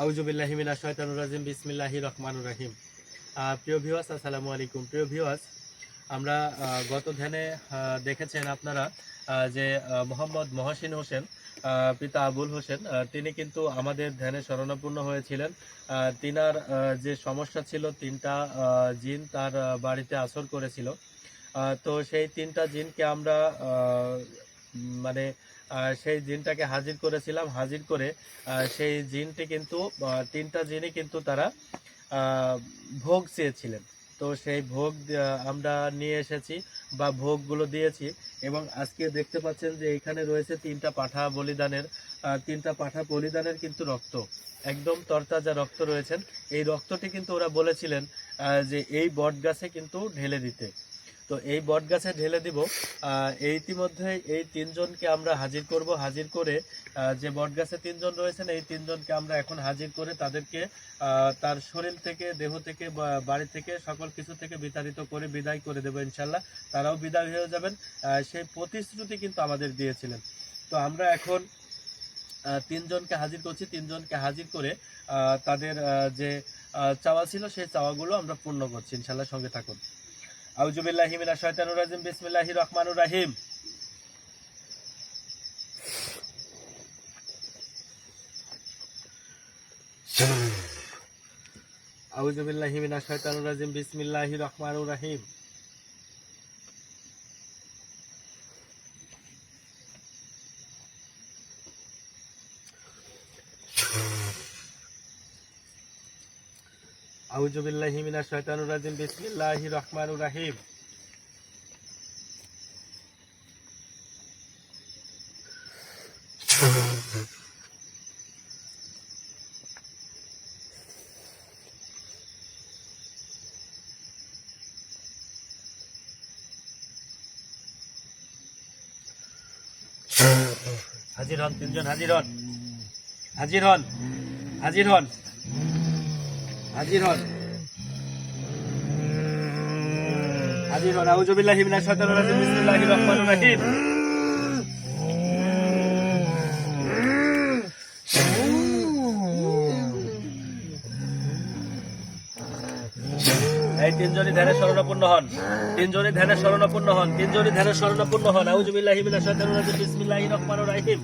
আউযুবিল্লাহি মিনাশ শাইতানির রাজিম বিসমিল্লাহির রহমানির রহিম। প্রিয় ভিউয়ার্স, আসসালামু আলাইকুম। প্রিয় ভিউয়ার্স, আমরা গত ধ্যানে দেখেছেন আপনারা যে মোহাম্মদ মহসিন হোসেন পিতা আবুল হোসেন তিনি কিন্তু আমাদের ধ্যানে শরণাপন্ন হয়েছিলেন। তিনার যে সমস্যা ছিল, তিনটা জিন তার বাড়িতে আসর করেছিল। তো সেই তিনটা জিনকে আমরা মানে সেই জিনটাকে হাজির করেছিলাম। হাজির করে সেই জিনটি কিন্তু তিনটা জিনই কিন্তু তারা ভোগ চেয়েছিলেন। তো সেই ভোগ আমরা নিয়ে এসেছি বা ভোগগুলো দিয়েছি, এবং আজকে দেখতে পাচ্ছেন যে এখানে রয়েছে তিনটা পাঠা বলিদানের কিন্তু রক্ত, একদম তরতাজা রক্ত রয়েছেন। এই রক্তটি কিন্তু ওরা বলেছিলেন যে এই বট গাছে কিন্তু ঢেলে দিতে। তো এই বট গাছে ঢেলে দিব। ইতিমধ্যে এই তিনজনকে আমরা হাজির করব। হাজির করে যে বট গাছে তিনজন রয়েছেন, এই তিনজনকে আমরা এখন হাজির করে তাদেরকে তার শরীর থেকে, দেহ থেকে, বাড়ি থেকে, সকল কিছু থেকে বিতাড়িত করে বিদায় করে দেবো ইনশাল্লাহ। তারাও বিদায় হয়ে যাবেন। সেই প্রতিশ্রুতি কিন্তু আমাদের দিয়েছিলেন। তো আমরা এখন তিনজনকে হাজির করছি। তিনজনকে হাজির করে তাদের যে চাওয়া ছিল সেই চাওয়াগুলো আমরা পূর্ণ করছি ইনশাল্লাহ। সঙ্গে থাকুন। আউযুবিল্লাহি মিনাশ শাইতানির রাজিম বিসমিল্লাহির রহমানির রহিম। আউযুবিল্লাহি মিনাশ শাইতানির রাজিম বিসমিল্লাহির রহমানির রহিম। আউযুবিল্লাহি মিনাশ শাইতানির রাজিম বিসমিল্লাহির রহমানির রহিম। হাজির হন, তিনজন হাজির হন, হাজির হন, হাজির হন, হাজির হন, হাজির হন। আউযুবিল্লাহি মিনাশ শাইতানির রাজিম বিসমিল্লাহির রহমানির রহিম। এই তিনজনই ধ্যানে শরণাপন্ন হন, তিনজনই ধ্যানে শরণাপন্ন হন, তিনজনই ধ্যানে শরণাপন্ন হন। আউযুবিল্লাহি মিনাশ শাইতানির রাজিম বিসমিল্লাহির রহমানির রহিম।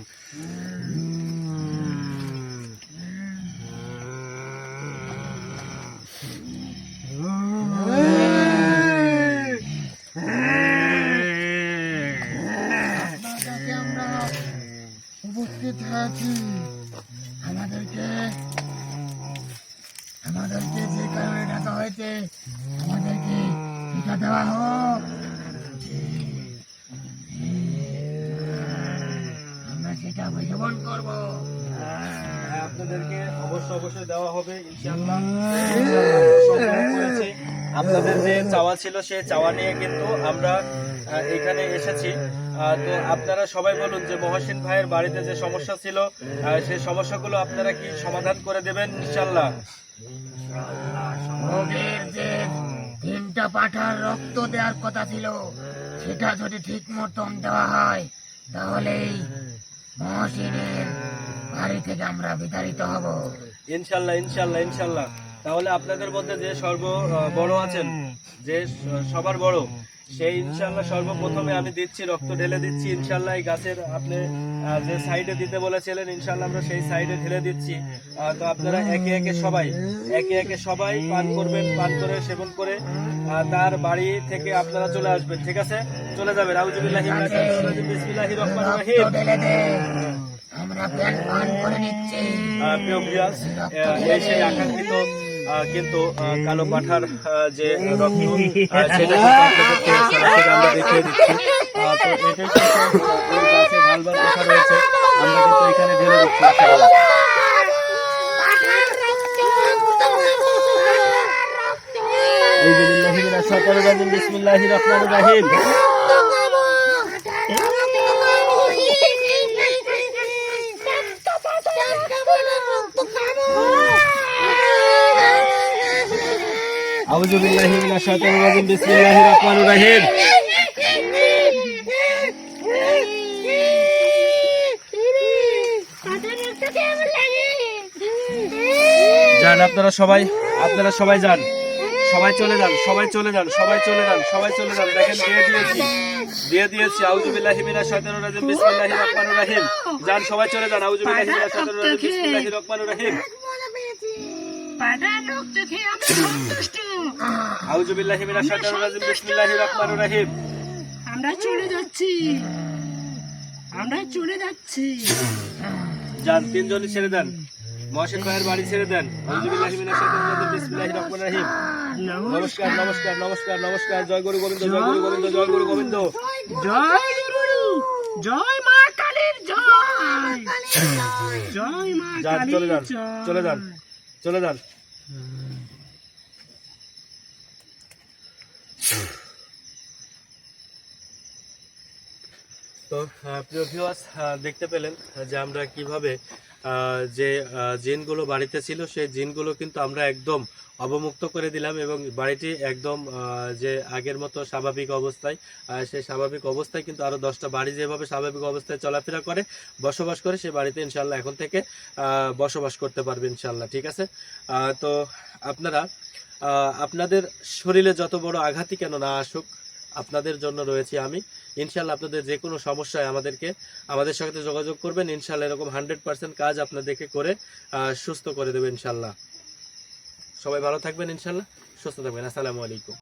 আমরা উপস্থিত হয়েছি, আমাদেরকে যে কারণে ডাকা হয়েছে, আমাদেরকে টিকা দেওয়া হোক। আমরা সেটা উদযাপন করবো। আপনাদেরকে অবশ্যই দেওয়া হবে ইনশাআল্লাহ। আপনাদের যে চাওয়া ছিল সেই চাওয়া নিয়ে কিন্তু আমরা এখানে এসেছি। তো আপনারা সবাই বলুন যে মহসিন ভাইয়ের বাড়িতে যে সমস্যা ছিল সেই সমস্যাগুলো আপনারা কি সমাধান করে দেবেন ইনশাআল্লাহ? ভোগের যে তিনটা পাঠার রক্ত দেওয়ার কথা ছিল, সেটা যদি ঠিক মতন দেওয়া হয় তাহলেই মহসিনের বাড়ি থেকে আমরা বিতাড়িত হব ইনশাআল্লাহ, ইনশাআল্লাহ, ইনশাআল্লাহ। তাহলে আপনাদের মধ্যে যে বড় আছেন, যে সবার বড়, সেই ইনশাআল্লাহ সর্বপ্রথমে আমি দিচ্ছি, রক্ত ঢেলে দিচ্ছি ইনশাআল্লাহ। এই গাছের আপনি যে সাইডে দিতে বলেছিলেন ইনশাআল্লাহ আমরা সেই সাইডে ঢেলে দিচ্ছি। তো আপনারা একে একে সবাই পান করবেন। পান করে সেবন করে তার বাড়ি থেকে আপনারা চলে আসবেন। ঠিক আছে, চলে যাবেন। আউযুবিল্লাহি মিনাশ শাইতানির রাজিম বিসমিল্লাহির রহমানির রহিম। আমরা পান করে নিচ্ছি। প্রিয় ভিউয়ার্স, এই সেই আকাঙ্ক্ষিত কিন্তু কালো পাঠার যে রক্ত, সেটা কিন্তু আপনাদেরকে আমরা দেখিয়ে দিচ্ছি। তো এটাই কিন্তু এই গাছে ভালভাল পাঠা রয়েছে, আমরা কিন্তু এখানে ঢেলে দিচ্ছি ইনশাআল্লাহ। আউযুবিল্লাহি মিনাশ শাইতানির রাজিম বিসমিল্লাহির রহমানির রহিম। আউযুবিল্লাহি মিনাশ শাইতানির রাজিম বিসমিল্লাহির রহমানির রহিম। Ada yang sedih lagi. যান আপনারা সবাই যান, সবাই চলে যান, সবাই চলে যান, সবাই চলে যান, সবাই চলে যান। দেখেন দিয়ে দিয়েছি। আউযু বিল্লাহি মিনাশ শাইতানির রাজিম, বিসমিল্লাহির রহমানির রহিম। যান সবাই চলে যান। আউযু বিল্লাহি মিনাশ শাইতানির রাজিম, বিসমিল্লাহির রহমানির রহিম। আউযু বিল্লাহি মিনাশ শাইতানির রাজিম, বিসমিল্লাহির রহমানির রহিম। আমরা চলে যাচ্ছি। যান তিনজনই ছেড়ে দেন। মহসিন ভাইয়ের বাড়ি ছেড়ে দেন। আউযু বিল্লাহি মিনাশ শাইতানির রাজিম, বিসমিল্লাহির রহমানির রহিম। নমস্কার নমস্কার নমস্কার নমস্কার। জয় গুরু গোবিন্দ, জয় গুরু গোবিন্দ, জয় গুরু গোবিন্দ। জয় গুরু, জয় মা কালীর জয়, জয় মা যান কালীর চলে যান, জয়। চলে যান, চলে যান। তো প্রিয় ভিউয়ার্স, দেখতে পেলেন যে আমরা কিভাবে যে জিনগুলো বাড়িতে ছিল সেই জিনগুলো কিন্তু আমরা একদম অবমুক্ত করে দিলাম এবং বাড়িটি একদম যে আগের মতো স্বাভাবিক অবস্থায়, সেই স্বাভাবিক অবস্থায় কিন্তু আরো 10টা বাড়ি যেভাবে স্বাভাবিক অবস্থায় চলাফেরা করে বসবাস করে সেই বাড়িতে ইনশাল্লাহ এখন থেকে বসবাস করতে পারবে ইনশাল্লাহ। ঠিক আছে। তো আপনারা আপনাদের শরীরে যত বড় আঘাতই কেন না আসুক, আপনাদের জন্য রয়েছি আমি। ইনশাল্লাহ আপনাদের যে কোনো সমস্যায় আমাদের সাথে যোগাযোগ করবেন। ইনশাল্লাহ এরকম 100% কাজ আপনাদেরকে করে সুস্থ করে দেবে ইনশাল্লাহ। সবাই ভালো থাকবেন, ইনশাল্লাহ সুস্থ থাকবেন। আসসালামু আলাইকুম।